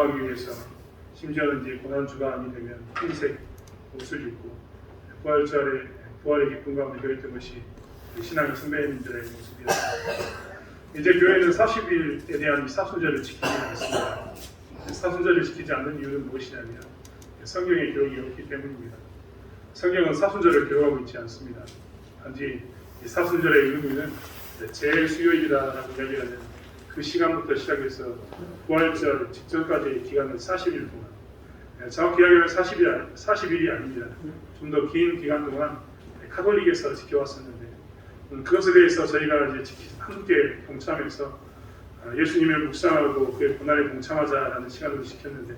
하기 위해서 심지어는 이제 고난주간이 되면 흰색 옷을 입고 부활의 기쁨 가운데 그랬던 것이 신앙의 선배님들의 모습이었습니다. 이제 교회는 40일에 대한 사순절을 지키지 않습니다. 사순절을 지키지 않는 이유는 무엇이냐면 성경의 기록이 없기 때문입니다. 성경은 사순절을 기록하고 있지 않습니다. 단지 이 사순절의 의미는 제일 수요일이라고 이야기하는 그 시간부터 시작해서 부활절 직전까지의 기간은 40일 동안, 정확히 이야기하면 40일이 아닙니다. 좀 더 긴 기간 동안 카톨릭에서 지켜왔었는데 그것에 대해서 저희가 이제 함께 동참해서 예수님을 묵상하고 그의 고난에 동참하자라는 시간을 지켰는데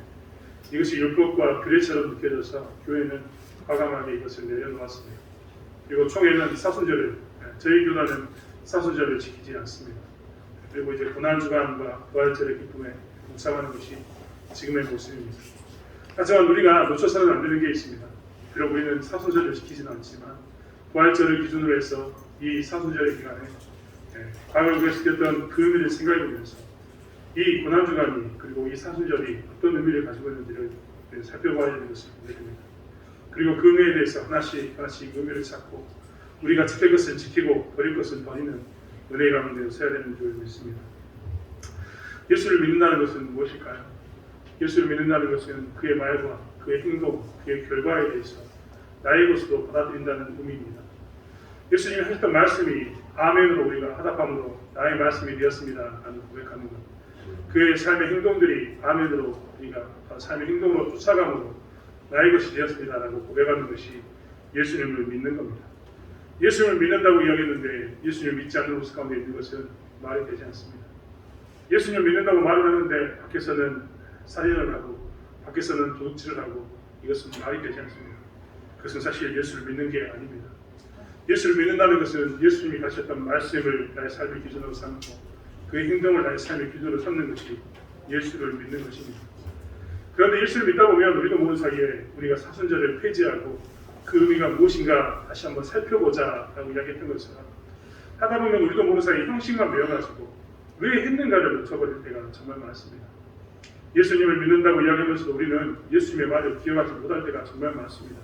이것이 율법과 규례처럼 느껴져서 교회는 과감하게 이것을 내려놓았습니다. 그리고 총회는 사순절을, 저희 교단은 사순절을 지키지 않습니다. 그리고 이제 고난주간과 부활절의 기쁨에 동참하는 것이 지금의 모습입니다. 하지만 우리가 놓쳐서는 안 되는 게 있습니다. 비록 우리는 사순절을 지키지는 않지만 부활절을 기준으로 해서 이 사순절의 기간에 과거에 우리가 지켰던 그 의미를 생각해보면서 이 고난주간이 그리고 이 사순절이 어떤 의미를 가지고 있는지를 살펴봐야 되는 것을 보게 됩니다. 그리고 그 의미에 대해서 하나씩 의미를 찾고 우리가 지킬 것을 지키고 버릴 것을 버리는 은혜의 가운데 서야 되는 줄 믿습니다. 예수를 믿는다는 것은 무엇일까요? 예수를 믿는다는 것은 그의 말과 그의 행동, 그의 결과에 대해서 나의 것으로 받아들인다는 의미입니다. 예수님이 하셨던 말씀이 아멘으로 우리가 화답함으로 나의 말씀이 되었습니다 라는 고백하는 것, 그의 삶의 행동들이 아멘으로 우리가 삶의 행동으로 쫓아감으로 나의 것이 되었습니다 라고 고백하는 것이 예수님을 믿는 겁니다. 예수님을 믿는다고 이야기했는데 예수님을 믿지 않는 모습 가운데 있는 것은 말이 되지 않습니다. 예수님을 믿는다고 말을 하는데 밖에서는 살인을 하고 밖에서는 도둑질을 하고 이것은 말이 되지 않습니다. 그것은 사실 예수를 믿는 게 아닙니다. 예수를 믿는다는 것은 예수님이 가르쳤던 말씀을 나의 삶의 기준으로 삼고 그의 행동을 나의 삶의 기준으로 삼는 것이 예수를 믿는 것입니다. 그런데 예수를 믿다 보면 우리도 모르는 사이에 우리가 사순절을 폐지하고 그 의미가 무엇인가 다시 한번 살펴보자 라고 이야기했던 것처럼 하다 보면 우리도 모르는 사이에 형식만 배워가지고 왜 했는가를 놓쳐버릴 때가 정말 많습니다. 예수님을 믿는다고 이야기하면서도 우리는 예수님의 말을 기억하지 못할 때가 정말 많습니다.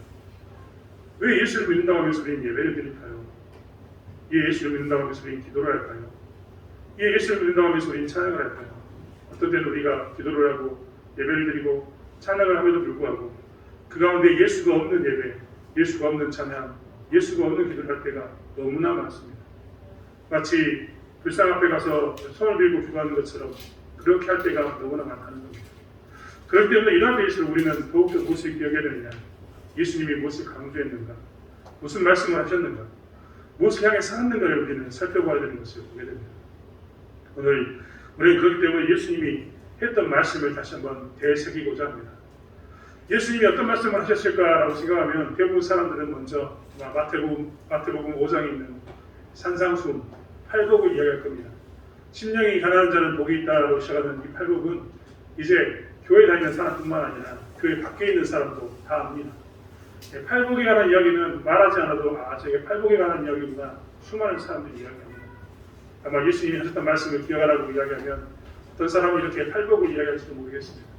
왜 예수를 믿는다고 하면서 우리는 예배를 드릴까요? 왜 예수를 믿는다고 하면서 우리는 기도를 할까요? 왜 예수를 믿는다고 하면서 우리는 찬양을 할까요? 어떤 때는 우리가 기도를 하고 예배를 드리고 찬양을 함에도 불구하고 그 가운데 예수가 없는 예배, 예수가 없는 찬양, 예수가 없는 기도를 할 때가 너무나 많습니다. 마치 불상 앞에 가서 손을 들고 기도하는 것처럼 그렇게 할 때가 너무나 많다는 겁니다. 그렇기 때문에 이러한 데일수록 우리는 더욱더 무엇을 기억해야 되느냐, 예수님이 무엇을 강조했는가, 무슨 말씀을 하셨는가, 무엇을 향해 살았는가를 우리는 살펴봐야 되는 것을 보게 됩니다. 오늘 우리는 그렇기 때문에 예수님이 했던 말씀을 다시 한번 되새기고자 합니다. 예수님이 어떤 말씀을 하셨을까라고 생각하면 대부분 사람들은 먼저 마태복음 5장에 있는 산상수훈, 팔복을 이야기할 겁니다. 심령이 가난한 자는 복이 있다라고 시작하는 이 팔복은 이제 교회 다니는 사람뿐만 아니라 교회 밖에 있는 사람도 다 압니다. 팔복에 관한 이야기는 말하지 않아도 저게 팔복에 관한 이야기구나 수많은 사람들이 이야기합니다. 아마 예수님이 하셨던 말씀을 기억하라고 이야기하면 어떤 사람이 이렇게 팔복을 이야기할지도 모르겠습니다.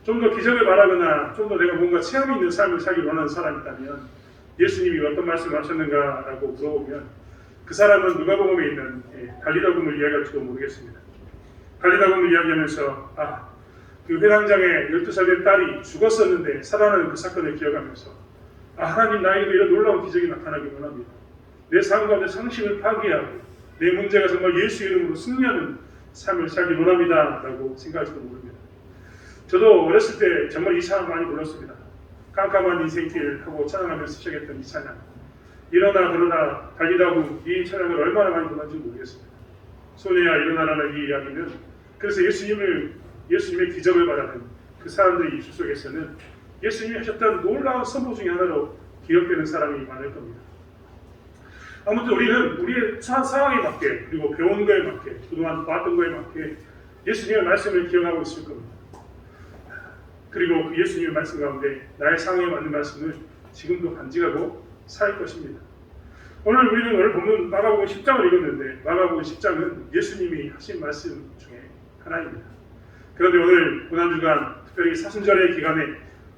좀 더 기적을 말하거나 좀 더 내가 뭔가 체험이 있는 삶을 살기 원하는 사람이 있다면 예수님이 어떤 말씀을 하셨는가라고 물어보면 그 사람은 누가복음에 있는 갈리다금을 이야기할지도 모르겠습니다. 갈리다금을 이야기하면서 그 회당장의 12살 된 딸이 죽었었는데 살아나는 그 사건을 기억하면서 하나님 나에게도 이런 놀라운 기적이 나타나기 원합니다. 내 삶 가운데 상식을 파괴하고 내 문제가 정말 예수 이름으로 승리하는 삶을 살기 원합니다 라고 생각할지도 모릅니다. 저도 어렸을 때 정말 이 찬양 많이 불렀습니다. 깜깜한 인생길 하고 찬양하면서 시작했던 이 찬양, 일어나 그러나 달리다고 이 찬양을 얼마나 많이 불렀는지 모르겠습니다. 소녀야 일어나라는 이 이야기는 그래서 예수님의 기적을 바라는 그 사람들의 입술 속에서는 예수님이 하셨던 놀라운 선포 중에 하나로 기억되는 사람이 많을 겁니다. 아무튼 우리는 우리의 상황에 맞게 그리고 배운 거에 맞게 그동안 봤던 거에 맞게 예수님의 말씀을 기억하고 있을 겁니다. 그리고 그 예수님의 말씀 가운데 나의 상황에 맞는 말씀을 지금도 간직하고 살 것입니다. 오늘 본문 마가복음 10장을 읽었는데 마가복음 10장은 예수님이 하신 말씀 중에 하나입니다. 그런데 오늘 고난주간 특별히 사순절의 기간에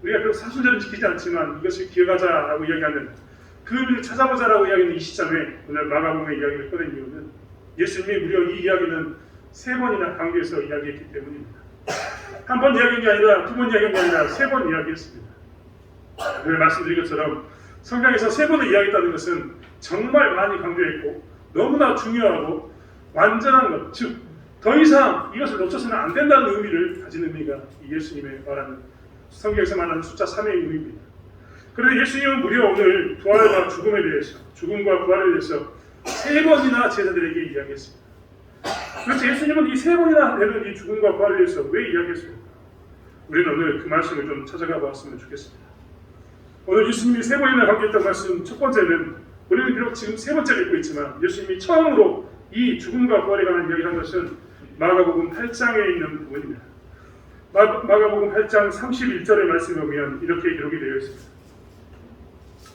우리가 비록 사순절은 지키지 않지만 이것을 기억하자라고 이야기하는 그 의미를 찾아보자라고 이야기하는 이 시점에 오늘 마가복음의 이야기를 꺼낸 이유는 예수님이 무려 이 이야기는 3번이나 강조해서 이야기했기 때문입니다. 한 번 이야기한 게 아니라 2번 이야기한 게 아니라 3번 이야기했습니다. 늘 말씀드린 것처럼 성경에서 3번을 이야기했다는 것은 정말 많이 강조했고 너무나 중요하고 완전한 것, 즉 더 이상 이것을 놓쳐서는 안 된다는 의미를 가진 의미가 이 예수님의 말하는 성경에서 말하는 숫자 3의 의미입니다. 그런데 예수님은 무려 오늘 부활과 죽음에 대해서, 죽음과 부활에 대해서 3번이나 제자들에게 이야기했습니다. 그렇지, 예수님은 이 3번이나 되는 이 죽음과 부활에 대해서 왜 이야기했습니까? 우리는 오늘 그 말씀을 좀 찾아가 보았으면 좋겠습니다. 오늘 예수님이 3번이나 강조했던 말씀 첫 번째는 우리는 비록 지금 3번째를 읽고 있지만 예수님이 처음으로 이 죽음과 부활에 관한 이야기를 한 것은 마가복음 8장에 있는 부분입니다. 마가복음 8장 31절의 말씀에 보면 이렇게 기록이 되어 있습니다.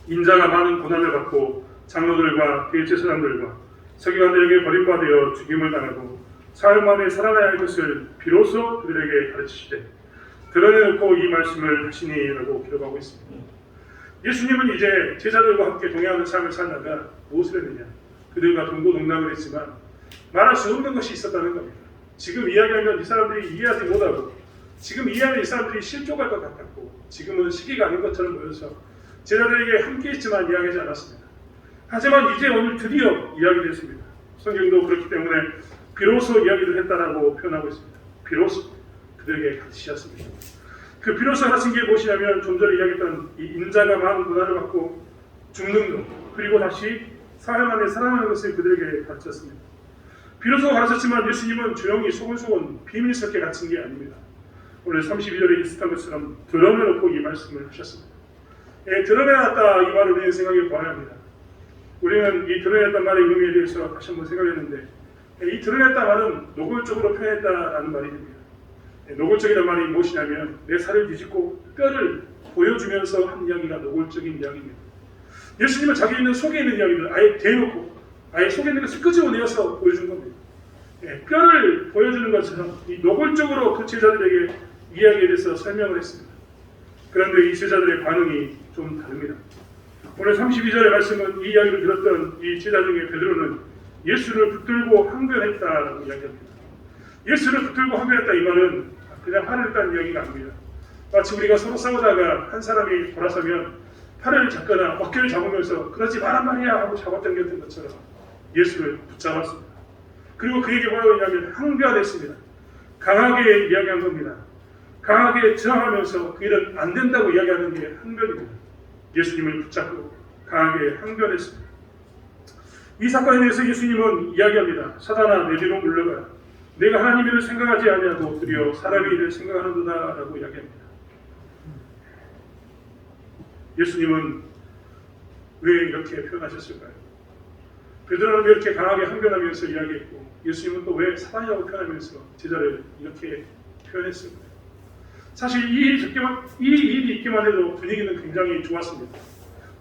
인자가 많은 고난을 받고 장로들과 대제사장들과 서기관들에게 버림받아 죽임을 당하고 사흘 만에 살아나야 할 것을 비로소 그들에게 가르치시되 드러내놓고 이 말씀을 하시니라고 기록하고 있습니다. 예수님은 이제 제자들과 함께 동행하는 삶을 살다가 무엇을 했느냐? 그들과 동고동락을 했지만 말할 수 없는 것이 있었다는 겁니다. 지금 이야기하면 이 사람들이 이해하지 못하고 지금 이해하면 이 사람들이 실족할 것 같았고 지금은 시기가 아닌 것처럼 보여서 제자들에게 함께 있지만 이야기하지 않았습니다. 하지만 이제 오늘 드디어 이야기를 했습니다. 성경도 그렇기 때문에 비로소 이야기를 했다라고 표현하고 있습니다. 비로소 그들에게 가르치셨습니다. 그 비로소 하신 게 무엇이냐면 좀 전에 이야기했던 이 인자가 많은 고난을 받고 죽는 것 그리고 다시 사흘 만에 살아나는 것을 그들에게 가르쳤습니다. 비로소 가르쳤지만 예수님은 조용히 소곤소곤 비밀스럽게 가르친 게 아닙니다. 오늘 32절에 익숙한 것처럼 드러내놓고 이 말씀을 하셨습니다. 드러내놨다 이 말을 우리는 생각해 보아야 합니다. 우리는 이 드러냈단 말의 의미에 대해서 다시 한번 생각했는데 이 드러냈다 말은 노골적으로 표현했다라는 말이 됩니다. 노골적이라는 말이 무엇이냐면 내 살을 뒤집고 뼈를 보여주면서 한 이야기가 노골적인 이야기입니다. 예수님은 자기 있는 속에 있는 이야기를 아예 대놓고 아예 속에 있는 것을 끄집어내어서 보여준 겁니다. 뼈를 보여주는 것처럼 이 노골적으로 그 제자들에게 이야기에 대해서 설명을 했습니다. 그런데 이 제자들의 반응이 좀 다릅니다. 오늘 32절의 말씀은 이 이야기를 들었던 이 제자 중에 베드로는 예수를 붙들고 항변했다라고 이야기합니다. 예수를 붙들고 항변했다 이 말은 그냥 화를 냈다는 이야기가 아닙니다. 마치 우리가 서로 싸우다가 한 사람이 돌아서면 팔을 잡거나 어깨를 잡으면서 그러지 말란 말이야 하고 잡아당겼던 것처럼 예수를 붙잡았습니다. 그리고 그에게 뭐라고 했냐면 항변했습니다. 강하게 이야기한 겁니다. 강하게 저항하면서 그 일은 안 된다고 이야기하는 게 항변입니다. 예수님을 붙잡고 강하게 항변했습니다. 이 사건에 대해서 예수님은 이야기합니다. 사단아 내 뒤로 물러가라. 내가 하나님 일을 생각하지 아니하고 드디어 사람의 일을 생각하는구나 라고 이야기합니다. 예수님은 왜 이렇게 표현하셨을까요? 베드로는 왜 이렇게 강하게 항변하면서 이야기했고 예수님은 또 왜 사단이라고 표현하면서 제자를 이렇게 표현했을까요? 사실 이 일이 있기만 해도 분위기는 굉장히 좋았습니다.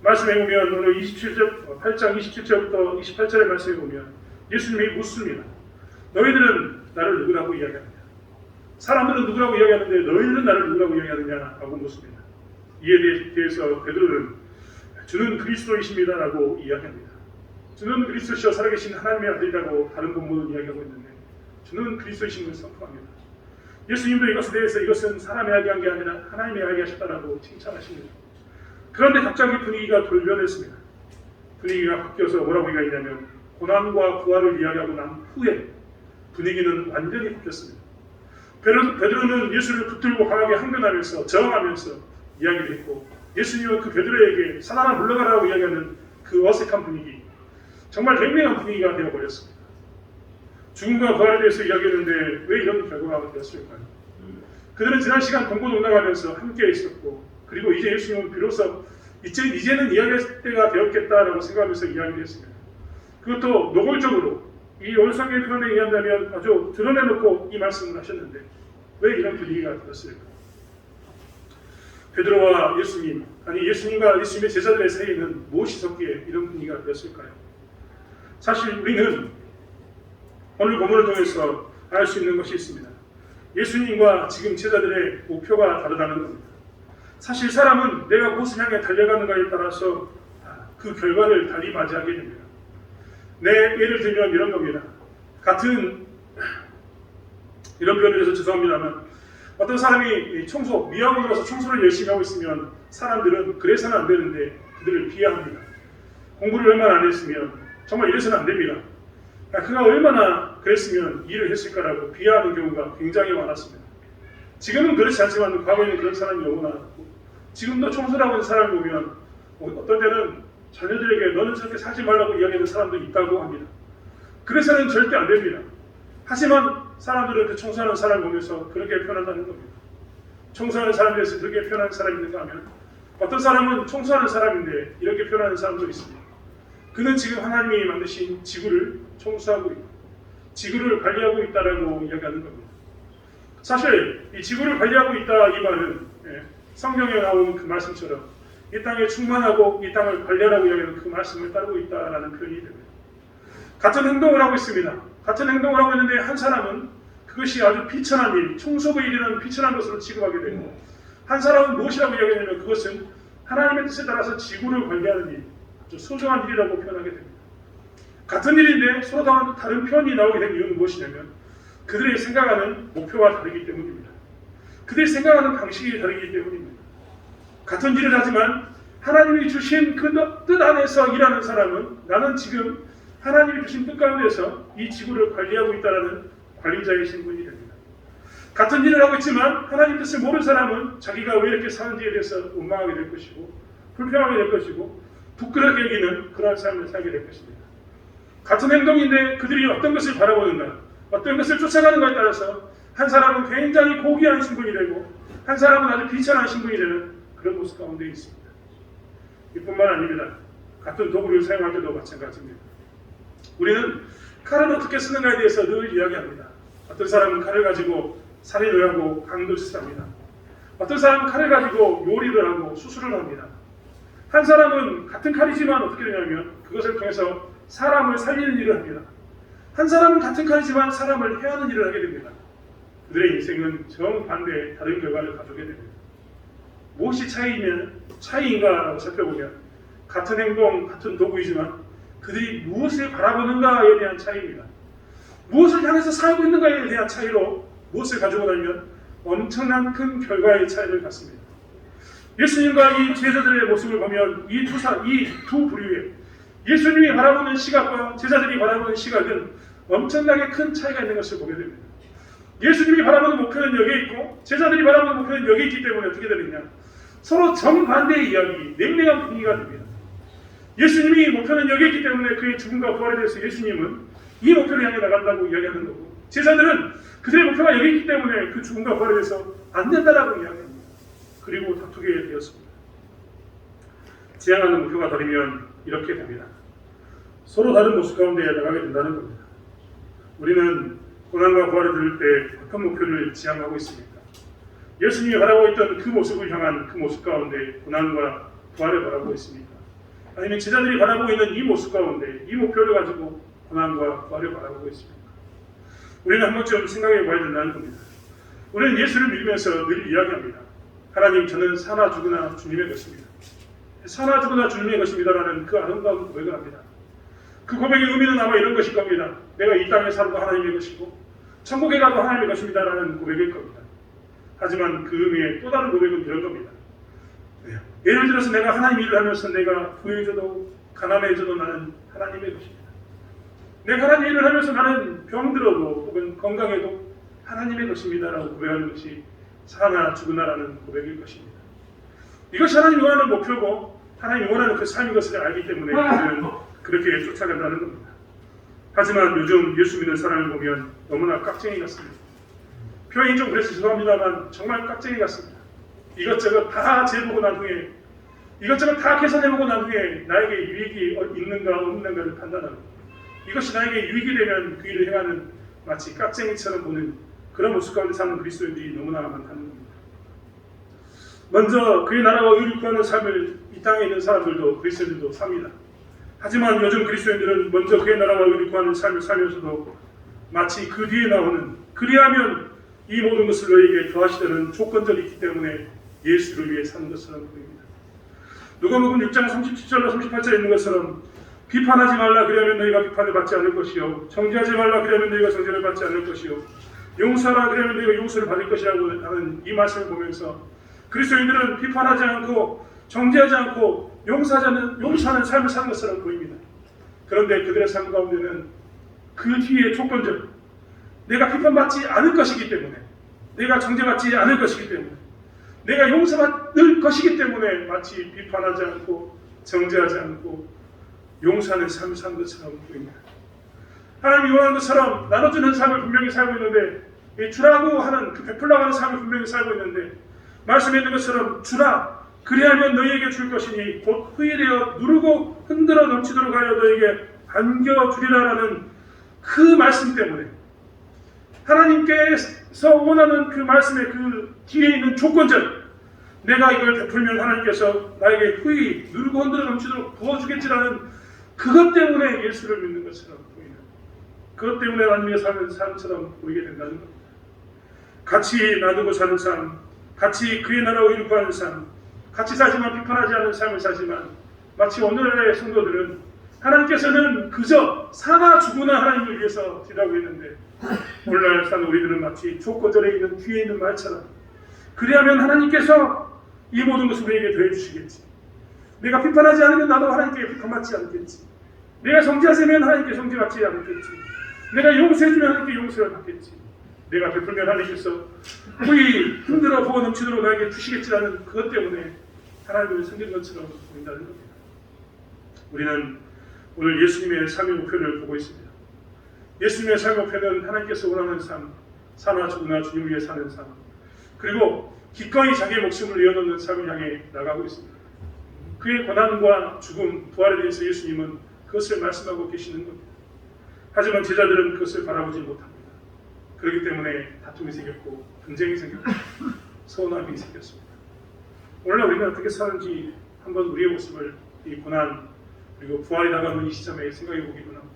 말씀에 보면 오늘 8장 27절부터 28절의 말씀에 보면 예수님이 묻습니다. 너희들은 나를 누구라고 이야기하느냐? 사람들은 누구라고 이야기하는데 너희들은 나를 누구라고 이야기하느냐? 라고 묻습니다. 이에 대해서 베드로는 주는 그리스도이십니다 라고 이야기합니다. 주는 그리스도시여 살아계신 하나님의 아들이라고 다른 본문은 이야기하고 있는데 주는 그리스도이신 것을 선포합니다. 예수님도 이것에 대해서 이것은 사람이 이야기한 게 아니라 하나님이 이야기하셨다라고 칭찬하십니다. 그런데 갑자기 분위기가 돌변했습니다. 분위기가 바뀌어서 뭐라고 이야기하냐면 고난과 부활을 이야기하고 난 후에 분위기는 완전히 바뀌었습니다. 베드로는 예수를 붙들고 강하게 항변하면서 저항하면서 이야기를 했고 예수님은 그 베드로에게 사단아 물러가라고 이야기하는 그 어색한 분위기 정말 냉랭한 분위기가 되어버렸습니다. 죽음과 부활에 대해서 이야기했는데 왜 이런 결과가 되었을까요? 그들은 지난 시간 동고동락하면서 함께 있었고 그리고 이제 예수님은 비로소 이제는 이야기할 때가 되었겠다라고 생각하면서 이야기를 했습니다. 그것도 노골적으로 이 오늘 성경의 표현에 의한다면 아주 드러내놓고 이 말씀을 하셨는데 왜 이런 분위기가 되었을까? 베드로와 예수님, 아니 예수님과 예수님의 제자들의 사이에는 무엇이 섞기에 이런 분위기가 되었을까요? 사실 우리는 오늘 본문을 통해서 알 수 있는 것이 있습니다. 예수님과 지금 제자들의 목표가 다르다는 겁니다. 사실 사람은 내가 무엇을 향해 달려가는가에 따라서 그 결과를 달리 맞이하게 됩니다. 예를 들면 이런 겁니다. 같은 이런 표현을 해서 죄송합니다만 어떤 사람이 미화원으로 가서 청소를 열심히 하고 있으면 사람들은 그래서는 안 되는데 그들을 비하합니다. 공부를 얼마나 안 했으면 정말 이래서는 안 됩니다. 그가 얼마나 그랬으면 일을 했을까라고 비하하는 경우가 굉장히 많았습니다. 지금은 그렇지 않지만 과거에는 그런 사람이 너무 많았고 지금도 청소를 하고 있는 사람을 보면 어떤 때는 자녀들에게 너는 저렇게 살지 말라고 이야기하는 사람도 있다고 합니다. 그래서는 절대 안 됩니다. 하지만 사람들은 그 청소하는 사람을 보면서 그렇게 표현한다는 겁니다. 청소하는 사람에 대해서 그렇게 표현하는 사람이 있는가 하면 어떤 사람은 청소하는 사람인데 이렇게 표현하는 사람도 있습니다. 그는 지금 하나님이 만드신 지구를 청소하고 있고 지구를 관리하고 있다라고 이야기하는 겁니다. 사실 이 지구를 관리하고 있다 이 말은 성경에 나오는 그 말씀처럼 이 땅에 충만하고 이 땅을 관리하라고 이야기하는 그 말씀을 따르고 있다라는 표현이 됩니다. 같은 행동을 하고 있습니다. 같은 행동을 하고 있는데 한 사람은 그것이 아주 비천한 일, 청소의 일이라는 비천한 것으로 취급하게 되고 한 사람은 무엇이라고 이야기하냐면 그것은 하나님의 뜻에 따라서 지구를 관리하는 일, 아주 소중한 일이라고 표현하게 됩니다. 같은 일인데 서로 다른 표현이 나오게 된 이유는 무엇이냐면 그들이 생각하는 목표가 다르기 때문입니다. 그들이 생각하는 방식이 다르기 때문입니다. 같은 일을 하지만 하나님이 주신 그 뜻 안에서 일하는 사람은 나는 지금 하나님이 주신 뜻 가운데서 이 지구를 관리하고 있다는 관리자의 신분이 됩니다. 같은 일을 하고 있지만 하나님 뜻을 모르는 사람은 자기가 왜 이렇게 사는지에 대해서 원망하게 될 것이고 불평하게 될 것이고 부끄럽게 여기는 그러한 삶을 살게 될 것입니다. 같은 행동인데 그들이 어떤 것을 바라보는가, 어떤 것을 쫓아가는가에 따라서 한 사람은 굉장히 고귀한 신분이 되고 한 사람은 아주 비천한 신분이 되는 그런 모습 가운데 있습니다. 이뿐만 아닙니다. 같은 도구를 사용할 때도 마찬가지입니다. 우리는 칼을 어떻게 쓰는가에 대해서 늘 이야기합니다. 어떤 사람은 칼을 가지고 살인을 하고 강도짓을 합니다. 어떤 사람은 칼을 가지고 요리를 하고 수술을 합니다. 한 사람은 같은 칼이지만 어떻게 되냐면 그것을 통해서 사람을 살리는 일을 합니다. 한 사람은 같은 칼이지만 사람을 해하는 일을 하게 됩니다. 그들의 인생은 정반대의 다른 결과를 가져오게 됩니다. 무엇이 차이인가라고 살펴보면 같은 행동, 같은 도구이지만 그들이 무엇을 바라보는가에 대한 차이입니다. 무엇을 향해서 살고 있는가에 대한 차이로 무엇을 가지고 다니면 엄청난 큰 결과의 차이를 갖습니다. 예수님과 이 제자들의 모습을 보면 이 두 부류의 예수님이 바라보는 시각과 제자들이 바라보는 시각은 엄청나게 큰 차이가 있는 것을 보게 됩니다. 예수님이 바라보는 목표는 여기에 있고 제자들이 바라보는 목표는 여기에 있기 때문에 어떻게 되느냐, 서로 정반대의 이야기, 냉랭한 분위기가 됩니다. 예수님이 목표는 여기에 있기 때문에 그의 죽음과 부활에 대해서 예수님은 이 목표를 향해 나간다고 이야기하는 거고 제자들은 그들의 목표가 여기 있기 때문에 그 죽음과 부활에 대해서 안 된다라고 이야기합니다. 그리고 다투게 되었습니다. 지향하는 목표가 다르면 이렇게 됩니다. 서로 다른 모습 가운데 나가게 된다는 겁니다. 우리는 고난과 부활을 들을 때 어떤 목표를 지향하고 있습니까? 예수님이 바라고 있던 그 모습을 향한 그 모습 가운데 고난과 부활을 바라고 있습니까? 아니면 제자들이 바라보고 있는 이 모습 가운데 이 목표를 가지고 고난과 부활을 바라보고 있습니까? 우리는 한 번쯤 생각해 봐야 된다는 겁니다. 우리는 예수를 믿으면서 늘 이야기합니다. 하나님, 저는 사나 죽으나 주님의 것입니다. 사나 죽으나 주님의 것입니다라는 그 아름다운 고백을 합니다. 그 고백의 의미는 아마 이런 것일 겁니다. 내가 이 땅에 살아도 하나님의 것이고 천국에 가도 하나님의 것입니다라는 고백일 겁니다. 하지만 그 의미의 또 다른 고백은 이런 겁니다. 예를 들어서 내가 하나님 일을 하면서 내가 부유해져도 가난해져도 나는 하나님의 것입니다. 내가 하나님 일을 하면서 나는 병들어도 혹은 건강해도 하나님의 것입니다라고 고백하는 것이 사나 죽으나라는 고백일 것입니다. 이것이 하나님이 원하는 목표고 하나님이 원하는 그 삶인 것을 알기 때문에 우리는 그렇게 쫓아간다는 겁니다. 하지만 요즘 예수 믿는 사람을 보면 너무나 깍쟁이 같습니다. 표현이 좀 그래서 죄송합니다만 정말 깍쟁이 같습니다. 이것저것 다 재보고 난 후에 이것저것 다 계산해보고 난 후에 나에게 유익이 있는가 없는가를 판단하고 이것이 나에게 유익이 되면 그 일을 행하는 마치 깍쟁이처럼 보는 그런 모습 가운데 사는 그리스도인들이 너무나 많다는 겁니다. 먼저 그의 나라와 의를 구하는 삶을 이 땅에 있는 사람들도 그리스도인들도 삽니다. 하지만 요즘 그리스도인들은 먼저 그의 나라와 의를 구하는 삶을 살면서도 마치 그 뒤에 나오는 그리하면 이 모든 것을 너에게 더하시려는 조건들이 있기 때문에 예수를 위해 사는 것처럼 보입니다. 누가복음 6장 37절로 38절에 있는 것처럼 비판하지 말라 그러면 너희가 비판을 받지 않을 것이요 정죄하지 말라 그러면 너희가 정죄를 받지 않을 것이요 용서하라 그러면 너희가 용서를 받을 것이라고 하는 이 말씀을 보면서 그리스도인들은 비판하지 않고 정죄하지 않고 용서하는 삶을 사는 것처럼 보입니다. 그런데 그들의 삶 가운데는 그 뒤에 조건적 내가 비판받지 않을 것이기 때문에 내가 정죄받지 않을 것이기 때문에 내가 용서받을 것이기 때문에 마치 비판하지 않고 정죄하지 않고 용서하는 삶을 사는 것처럼 보입니다. 하나님이 원하는 것처럼 나눠주는 삶을 분명히 살고 있는데 주라고 하는 그 베풀라고 하는 삶을 분명히 살고 있는데 말씀에 있는 것처럼 주라 그리하면 너희에게 줄 것이니 곧 후일되어 누르고 흔들어 넘치도록 하여 너희에게 안겨주리라라는 그 말씀 때문에 하나님께서 원하는 그 말씀의 그 뒤에 있는 조건적 내가 이걸 베풀면 하나님께서 나에게 후히 누르고 흔들어 넘치도록 부어주겠지라는 그것 때문에 예수를 믿는 것처럼 보이는 그것 때문에 하나님의 사는 삶처럼 보이게 된다는 겁니다. 같이 나누고 사는 삶, 같이 그의 나라와 의를 구하는 삶, 같이 살지만 비판하지 않는 삶을 살지만 마치 오늘날의 성도들은 하나님께서는 그저 사나 죽으나 하나님을 위해서 기도하고 있는데 오늘날 사는 우리들은 마치 조건절에 있는 뒤에 있는 말처럼 그리하면 하나님께서 이 모든 것을 우리에게 더해 주시겠지. 내가 비판하지 않으면 나도 하나님께 비판받지 않겠지. 내가 정죄하면 하나님께 정죄받지 않겠지. 내가 용서해주면 하나님께 용서를 받겠지. 내가 베풀면 하나님께서 후히 흔들어 부어 넘치도록 나에게 주시겠지라는 그것 때문에 하나님을 섬기는 것처럼 보인다는 겁니다. 우리는 오늘 예수님의 삶의 목표를 보고 있습니다. 예수님의 삶의 목표는 하나님께서 원하는 삶, 사나 죽으나 주님 위해 사는 삶, 그리고 기꺼이 자기의 목숨을 내어놓는 삶을 향해 나가고 있습니다. 그의 고난과 죽음, 부활에 대해서 예수님은 그것을 말씀하고 계시는 겁니다. 하지만 제자들은 그것을 바라보지 못합니다. 그렇기 때문에 다툼이 생겼고 분쟁이 생겼고 서운함이 생겼습니다. 오늘날 우리는 어떻게 사는지 한번 우리의 모습을 이 고난 그리고 부활이 다가오는 이 시점에 생각해 보기도 합니다.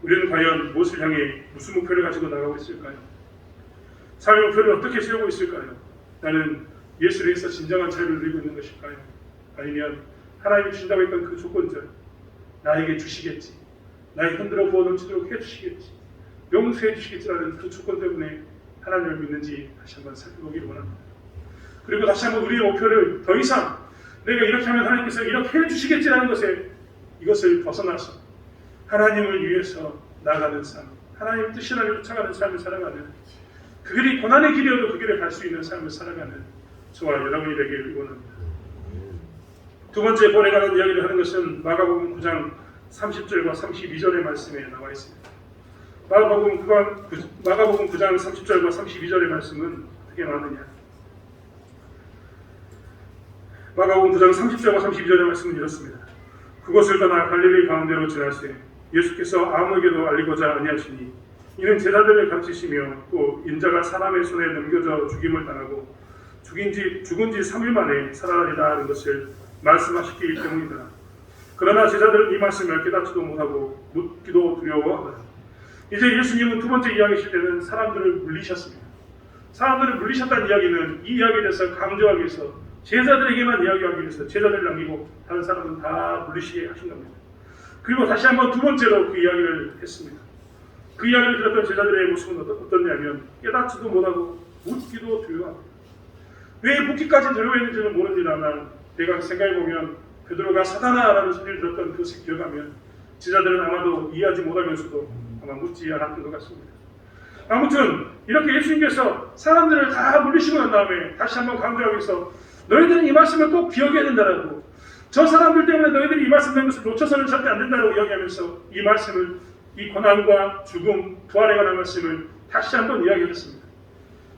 우리는 과연 무엇을 향해 무슨 목표를 가지고 나가고 있을까요? 삶의 목표를 어떻게 세우고 있을까요? 나는 예수를 위해서 진정한 자유를 누리고 있는 것일까요? 아니면 하나님이 주신다고 했던 그 조건들 나에게 주시겠지, 나에게 흔들어 부어 넘치도록 해주시겠지, 용서해 주시겠지라는 그 조건 때문에 하나님을 믿는지 다시 한번 살펴보기를 원합니다. 그리고 다시 한번 우리의 목표를 더 이상 내가 이렇게 하면 하나님께서 이렇게 해주시겠지라는 것에 이것을 벗어나서 하나님을 위해서 나아가는 삶, 하나님의 뜻이라는 쫓아가는 삶을 살아가는 그 길이 고난의 길이어도 그 길을 갈 수 있는 삶을 살아가는 저와 여러분이 되기를 원합니다. 두 번째 보내가는 이야기를 하는 것은 마가복음 9장 30절과 32절의 말씀에 나와 있습니다. 마가복음 9장 30절과 32절의 말씀은 어떻게 나왔느냐? 마가복음 9장 30절과 32절의 말씀은 이렇습니다. 그곳을 떠나 갈릴리 가운데로 지나시되 예수께서 아무에게도 알리고자 아니하시니 이는 제자들을 가르치시며 또 인자가 사람의 손에 넘겨져 죽임을 당하고 죽은 지 3일 만에 살아나리라 하는 것을 말씀하시기 때문이다. 그러나 제자들은 이 말씀을 깨닫지도 못하고 묻기도 두려워하더라. 이제 예수님은 두 번째 이야기하실 때는 사람들을 물리셨습니다. 사람들을 물리셨다는 이야기는 이 이야기에 대해서 강조하기 위해서 제자들에게만 이야기하기 위해서 제자들을 남기고 다른 사람은 다 물리시게 하신 겁니다. 그리고 다시 한번 두 번째로 그 이야기를 했습니다. 그 이야기를 들었던 제자들의 모습은 어떻냐면 깨닫지도 못하고 묻기도 두려워합니다. 왜 묻기까지 두려워했는지는 모릅니다만 내가 생각해보면 베드로가 사단아라는 소리를 들었던 그것을 기억하면 제자들은 아마도 이해하지 못하면서도 아마 묻지 않았던 것 같습니다. 아무튼 이렇게 예수님께서 사람들을 다 물리시고 난 다음에 다시 한번 강조하기 위해서 너희들은 이 말씀을 꼭 기억해야 된다라고, 저 사람들 때문에 너희들이 이 말씀 된 것을 놓쳐서는 절대 안 된다라고 이야기하면서 이 말씀을, 이 고난과 죽음, 부활에 관한 말씀을 다시 한번 이야기했습니다.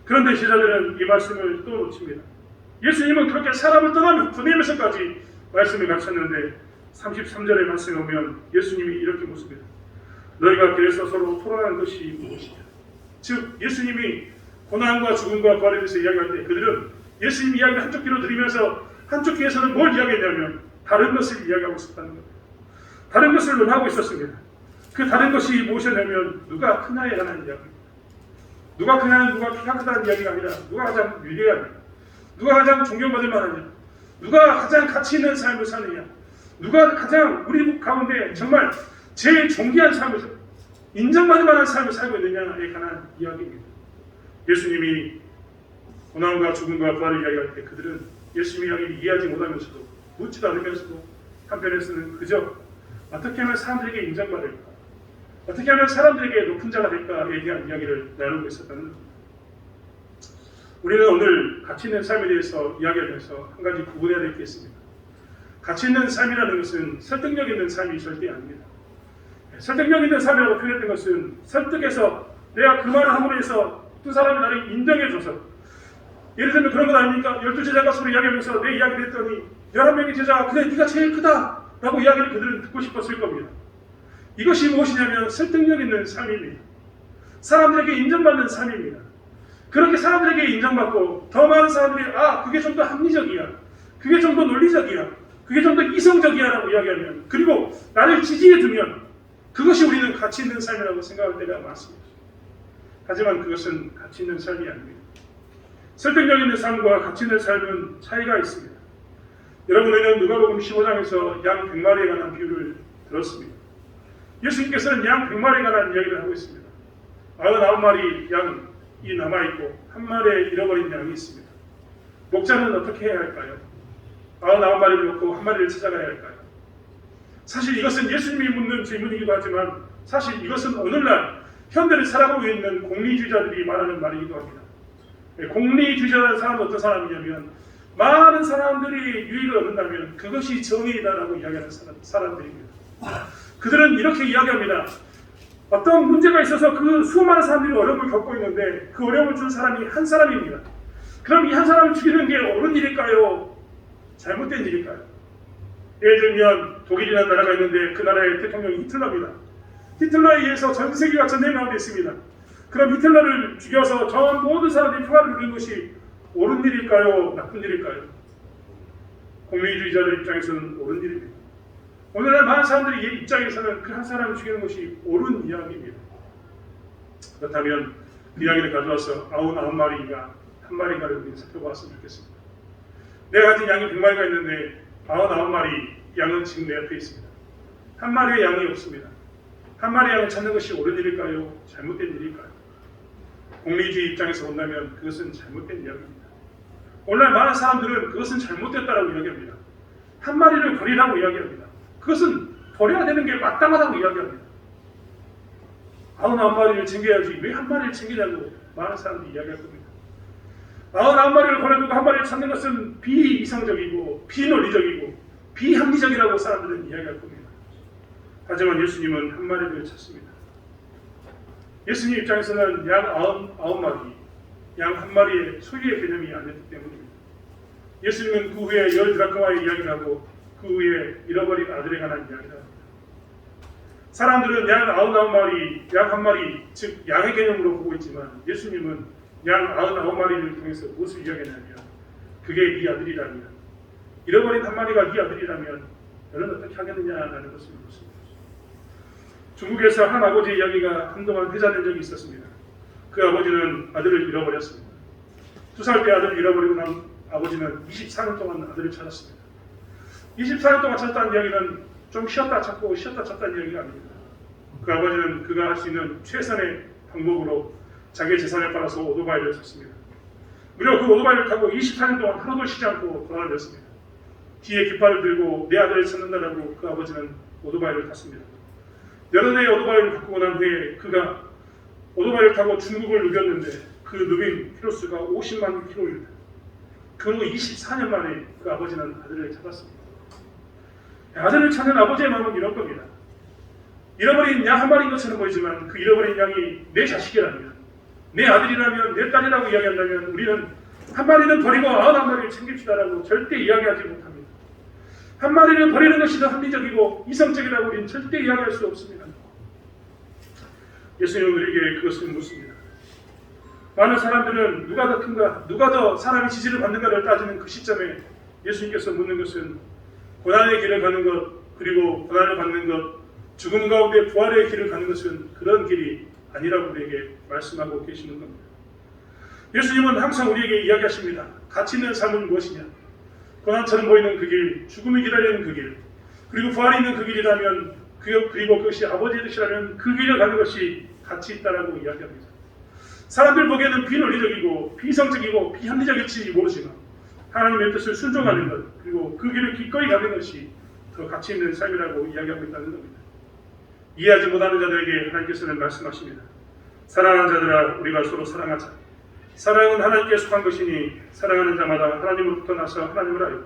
그런데 제자들은 이 말씀을 또 놓칩니다. 예수님은 그렇게 사람을 떠나며 보내면서까지 말씀을 가르쳤는데 33절의 말씀에 오면 예수님이 이렇게 묻습니다. 너희가 그래서 서로 토론하는 것이 무엇이냐? 즉 예수님이 고난과 죽음과 부활에 대해서 이야기할 때 그들은 예수님 이야기를 한쪽 귀로 들으면서 한쪽 귀에서는 뭘 이야기했냐면 다른 것을 이야기하고 있었다는 겁니다. 다른 것을 논하고 있었습니다. 그 다른 것이 무엇이냐면 누가 크냐에 관한 이야기입니다. 누가 크냐는 누가 키가 크다는 이야기가 아니라 누가 가장 위대하냐, 누가 가장 존경받을 만하냐, 누가 가장 가치 있는 삶을 사느냐, 누가 가장 우리 가운데 정말 제일 존귀한 삶을, 인정받을 만한 삶을 살고 있느냐에 관한 이야기입니다. 예수님이 고난과 죽음과 부활을 이야기할 때 그들은 예수님의 이야기를 이해하지 못하면서도, 묻지도 않으면서도 한편에서는 그저 어떻게 하면 사람들에게 인정받을까, 어떻게 하면 사람들에게 높은 자가 될까에 대한 이야기를 나누고 있었다는 겁니다. 우리는 오늘 가치 있는 삶에 대해서 이야기하면서 한 가지 구분해야 될 게 있습니다. 가치 있는 삶이라는 것은 설득력 있는 삶이 절대 아닙니다. 설득력 있는 삶이라고 표현했던 것은 설득해서 내가 그 말을 함으로 해서 두 사람이 나를 인정해줘서, 예를 들면 그런 건 아닙니까? 12제자가 서로 이야기하면서 내 이야기를 했더니 11명의 제자가 그래 네가 제일 크다 라고 이야기를 그들은 듣고 싶었을 겁니다. 이것이 무엇이냐면 설득력 있는 삶입니다. 사람들에게 인정받는 삶입니다. 그렇게 사람들에게 인정받고 더 많은 사람들이 그게 좀 더 합리적이야, 그게 좀 더 논리적이야, 그게 좀 더 이성적이야 라고 이야기하면, 그리고 나를 지지해주면 그것이 우리는 가치 있는 삶이라고 생각할 때가 많습니다. 하지만 그것은 가치 있는 삶이 아닙니다. 설득력 있는 삶과 가치 있는 삶은 차이가 있습니다. 여러분, 우리는 누가복음 15장에서 양 100마리에 관한 비유를 들었습니다. 예수님께서는 양 100마리에 관한 이야기를 하고 있습니다. 99마리 양이 남아있고 한 마리에 잃어버린 양이 있습니다. 목자는 어떻게 해야 할까요? 99마리를 놓고 한 마리를 찾아가야 할까요? 사실 이것은 예수님이 묻는 질문이기도 하지만 사실 이것은 오늘날 현대를 살아가고 있는 공리주의자들이 말하는 말이기도 합니다. 공리주의자라는 사람은 어떤 사람이냐면 많은 사람들이 유익을 얻는다면 그것이 정의이다라고 이야기하는 사람들입니다. 그들은 이렇게 이야기합니다. 어떤 문제가 있어서 그 수많은 사람들이 어려움을 겪고 있는데 그 어려움을 준 사람이 한 사람입니다. 그럼 이 한 사람을 죽이는 게 옳은 일일까요? 잘못된 일일까요? 예를 들면 독일이라는 나라가 있는데 그 나라의 대통령이 히틀러입니다. 히틀러에 의해서 전 세계가 전쟁 가운데 있습니다. 그럼 히틀러를 죽여서 전 모든 사람들이 평화를 누리는 것이 옳은 일일까요? 나쁜 일일까요? 공리주의자들 입장에서는 옳은 일입니다. 오늘날 많은 사람들의 입장에서는 그 한 사람을 죽이는 것이 옳은 이야기입니다. 그렇다면 그 이야기를 가져와서 99마리가 한 마리가를 우리는 살펴보았으면 좋겠습니다. 내가 가진 양이 100마리가 있는데 99마리 양은 지금 내 앞에 있습니다. 한 마리의 양이 없습니다. 한 마리의 양을 찾는 것이 옳은 일일까요? 잘못된 일일까요? 공리주의 입장에서 본다면 그것은 잘못된 이야기입니다. 오늘날 많은 사람들은 그것은 잘못됐다라고 이야기합니다. 한 마리를 버리라고 이야기합니다. 그것은 버려야 되는 게 마땅하다고 이야기합니다. 99마리를 챙겨야지 왜 한 마리를 챙기냐고 많은 사람들이 이야기할 겁니다. 99마리를 버려두고 한 마리를 찾는 것은 비이성적이고 비논리적이고 비합리적이라고 사람들은 이야기할 겁니다. 하지만 예수님은 한 마리를 찾습니다. 예수님 입장에서는 양 99마리, 양 한 마리의 소유의 개념이 아니었기 때문입니다. 예수님은 그 후에 10드라크마의 이야기를 하고 그 후에 잃어버린 아들에 관한 이야기를 합니다. 사람들은 양 99마리, 양 한 마리, 즉 양의 개념으로 보고 있지만 예수님은 양 99마리를 통해서 무엇을 이야기하냐면 그게 네 아들이라면, 잃어버린 한 마리가 네 아들이라면 너는 어떻게 하겠느냐라는 것을 묻습니다. 중국에서 한 아버지의 이야기가 한동안 회자된 적이 있었습니다. 그 아버지는 아들을 잃어버렸습니다. 2살 때 아들을 잃어버리고 난 아버지는 24년 동안 아들을 찾았습니다. 24년 동안 찾았다는 이야기는 좀 쉬었다 찾고 쉬었다 찾다는 이야기가 아닙니다. 그 아버지는 그가 할 수 있는 최선의 방법으로 자기의 재산을 팔아서 오토바이를 샀습니다. 무려 그 오토바이를 타고 24년 동안 하루도 쉬지 않고 돌아다녔습니다. 뒤에 깃발을 들고 내 아들을 찾는다라고 그 아버지는 오토바이를 탔습니다. 여러 대의 오토바이를 바꾸고 난 후에 그가 오토바이를 타고 중국을 누볐는데 그 누빈 키로수가 50만 킬로입니다. 그리고 24년 만에 그 아버지는 아들을 찾았습니다. 아들을 찾는 아버지의 마음은 이런 겁니다. 잃어버린 양 한 마리인 것처럼 보이지만 그 잃어버린 양이 내 자식이라면, 내 아들이라면, 내 딸이라고 이야기한다면 우리는 한 마리는 버리고 99마리를 챙깁시다라고 절대 이야기하지 못합니다. 한 마리를 버리는 것이 더 합리적이고 이성적이라고 우리는 절대 이야기할 수 없습니다. 예수님은 우리에게 그것을 묻습니다. 많은 사람들은 누가 더 큰가, 누가 더 사람이 지지를 받는가를 따지는 그 시점에 예수님께서 묻는 것은 고난의 길을 가는 것, 그리고 고난을 받는 것, 죽음 가운데 부활의 길을 가는 것은 그런 길이 아니라고 우리에게 말씀하고 계시는 겁니다. 예수님은 항상 우리에게 이야기하십니다. 가치 있는 삶은 무엇이냐? 고난처럼 보이는 그 길, 죽음이 기다리는 그 길, 그리고 부활이 있는 그 길이라면, 그리고 그것이 아버지의 뜻이라면 그 길을 가는 것이 가치 있다라고 이야기합니다. 사람들 보기에는 비논리적이고 비이성적이고 비합리적일지 모르지만 하나님의 뜻을 순종하는 것, 그리고 그 길을 기꺼이 가는 것이 더 가치 있는 삶이라고 이야기하고 있다는 겁니다. 이해하지 못하는 자들에게 하나님께서는 말씀하십니다. 사랑하는 자들아, 우리가 서로 사랑하자. 사랑은 하나님께 속한 것이니 사랑하는 자마다 하나님으로부터 나서 하나님을 알고,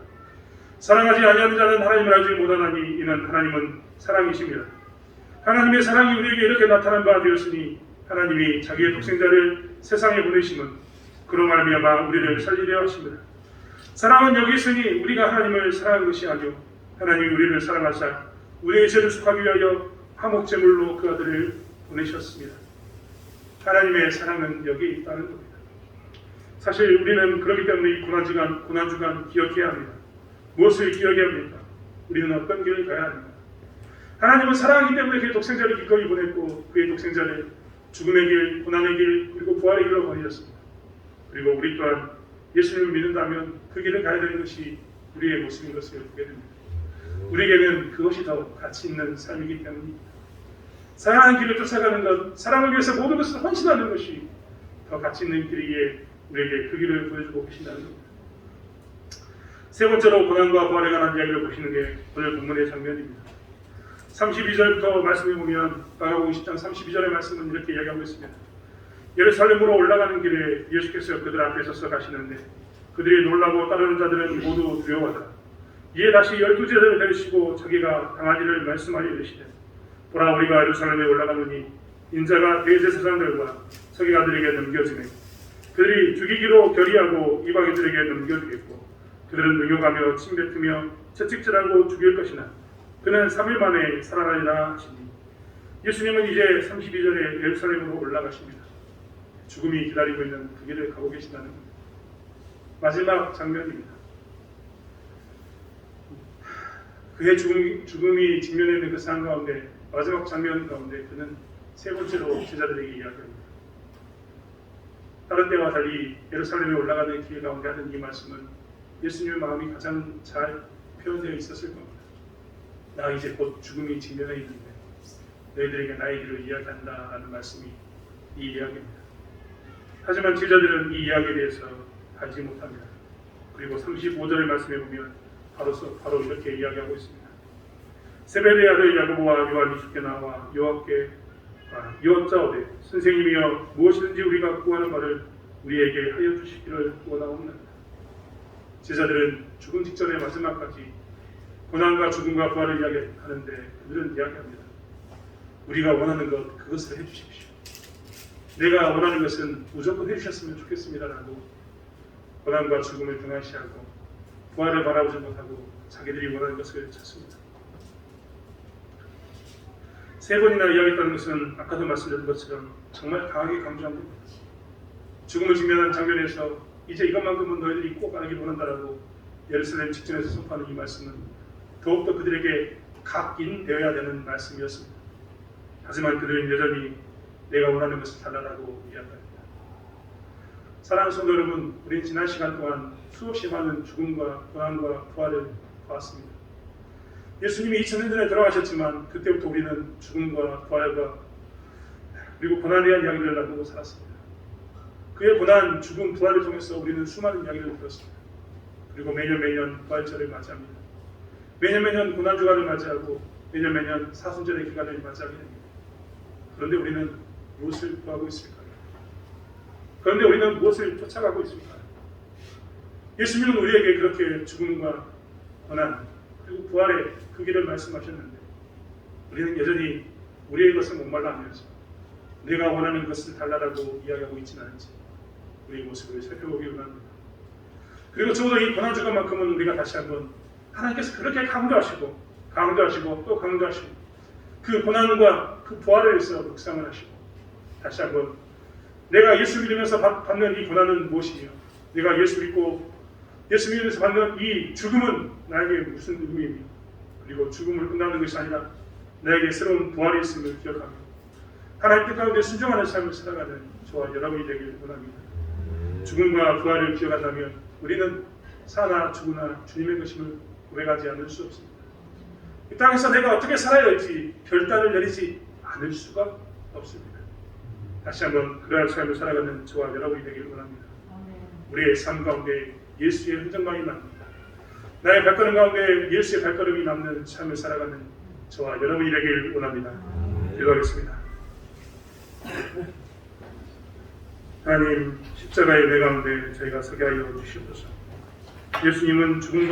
사랑하지 아니하는 자는 하나님을 알지 못하나니 이는 하나님은 사랑이십니다. 하나님의 사랑이 우리에게 이렇게 나타난 바 되었으니 하나님이 자기의 독생자를 세상에 보내심은 그로 말미암아 우리를 살리려 하십니다. 사랑은 여기 있으니 우리가 하나님을 사랑한 것이 아니요 하나님이 우리를 사랑하사 우리의 죄를 속하기 위하여 화목제물로 그 아들을 보내셨습니다. 하나님의 사랑은 여기 있다는 겁니다. 사실 우리는 그렇기 때문에 이 고난주간 기억해야 합니다. 무엇을 기억해야 합니까? 우리는 어떤 길을 가야 합니까? 하나님은 사랑하기 때문에 그의 독생자를 기꺼이 보냈고 그의 독생자를 죽음의 길, 고난의 길, 그리고 부활의 길로 보내셨습니다. 그리고 우리 또한 예수님을 믿는다면 그 길을 가야 되는 것이 우리의 모습인 것을 보게 됩니다. 우리에게는 그것이 더 가치 있는 삶이기 때문입니다. 사랑하는 길을 쫓아가는 것, 사랑을 위해서 모든 것을 헌신하는 것이 더 가치 있는 길이기에 우리에게 그 길을 보여주고 계신다는 겁니다. 세 번째로 고난과 부활에 관한 이야기를 보시는 게 오늘 본문의 장면입니다. 32절부터 말씀해 보면 마가복음 10장 32절의 말씀은 이렇게 이야기하고 있습니다. 예루살렘으로 올라가는 길에 예수께서 그들 앞에 서서 가시는데 그들이 놀라고 따르는 자들은 모두 두려워하더라. 이에 다시 12제자를 데리시고 자기가 당한 일을 말씀하여 이르시되 보라, 우리가 예루살렘에 올라가느니 인자가 대제사장들과 서기관들에게 넘겨지매 그들이 죽이기로 결의하고 이방인들에게 넘겨주겠고 그들은 능욕하며 침뱉으며 채찍질하고 죽일 것이나 그는 3일 만에 살아나리라 하시니, 예수님은 이제 32절에 예루살렘으로 올라가십니다. 죽음이 기다리고 있는 그 길을 가고 계신다는 겁니다. 마지막 장면입니다. 그의 죽음이 직면해 있는 그 상황 가운데 마지막 장면 가운데 그는 세 번째로 제자들에게 이야기합니다. 다른 때와 달리 예루살렘에 올라가는 길 가운데 하는 이 말씀은 예수님의 마음이 가장 잘 표현되어 있었을 겁니다. 나 이제 곧 죽음이 직면해 있는데 너희들에게 나의 길을 이야기한다라는 말씀이 이 이야기입니다. 하지만 제자들은 이 이야기에 대해서 알지 못합니다. 그리고 35절의 말씀에 보면 바로 이렇게 이야기하고 있습니다. 세베대의 아들 야고보와 요한이 주께 나와 여호와께 여짜오되 선생님이여 무엇이든지 우리가 구하는 바를 우리에게 하여 주시기를 원하옵나이다. 제자들은 죽음 직전의 마지막까지 고난과 죽음과 부활을 이야기하는데 그들은 이야기합니다. 우리가 원하는 것 그것을 해주십시오. 내가 원하는 것은 무조건 해주셨으면 좋겠습니다라고 고난과 죽음을 등한시하고 부활을 바라보지 못하고 자기들이 원하는 것을 찾습니다. 세 번이나 이야기했다는 것은 아까도 말씀드린 것처럼 정말 강하게 강조한 겁니다. 죽음을 직면한 장면에서 이제 이것만큼은 너희들이 꼭 알기를 원한다라고 예루살렘 직전에서 선포하는 이 말씀은 더욱더 그들에게 각인되어야 되는 말씀이었습니다. 하지만 그들은 여전히 내가 원하는 것을 달라라고 이야기합니다. 사랑하는 성도 여러분, 우리는 지난 시간 동안 수없이 많은 죽음과 고난과 부활을 보았습니다. 예수님이 2000년 전에 돌아가셨지만 그때부터 우리는 죽음과 부활과 그리고 고난에 대한 이야기를 나누고 살았습니다. 그의 고난, 죽음, 부활을 통해서 우리는 수많은 이야기를 들었습니다. 그리고 매년 부활절을 맞이합니다. 매년 고난주간을 맞이하고 매년 사순절의 기간을 맞이하게 됩니다. 그런데 우리는 무엇을 구하고 있을까요? 그런데 우리는 무엇을 쫓아가고 있을까요? 예수님은 우리에게 그렇게 죽음과 고난 그리고 부활의 그 길을 말씀하셨는데 우리는 여전히 우리의 것을 목말라하면서 내가 원하는 것을 달라라고 이야기하고 있지는 않은지 우리의 모습을 살펴보기 원합니다. 그리고 적어도 이 고난주간만큼은 우리가 다시 한번 하나님께서 그렇게 강조하시고 또 강조하시고 그 고난과 그 부활에 대해서 묵상을 하시고 다시 한번 내가 예수 믿으면서 받는 이 고난은 무엇이며 내가 예수 믿고 예수 믿으면서 받는 이 죽음은 나에게 무슨 의미이며 그리고 죽음을 끝나는 것이 아니라 나에게 새로운 부활이 있음을 기억하며 하나님 뜻 가운데 순종하는 삶을 살아가는 저와 여러분이 되길 원합니다. 죽음과 부활을 기억한다면 우리는 사나 죽으나 주님의 것임을 고백하지 않을 수 없습니다. 이 땅에서 내가 어떻게 살아야 할지 결단을 내리지 않을 수가 없습니다. 다시 한번 그러한 삶을 살아가는 저와 여러분이 되길 원합니다. 우리의 삶 가운데 예수의 흔적만이 남습니다. 나의 발걸음 가운데 예수의 발걸음이 남는 삶을 살아가는 저와 여러분이 되길 원합니다. 기도하겠습니다. 하나님, 십자가의 배 가운데 저희가 서게 하여 주시옵소서. 예수님은 죽음과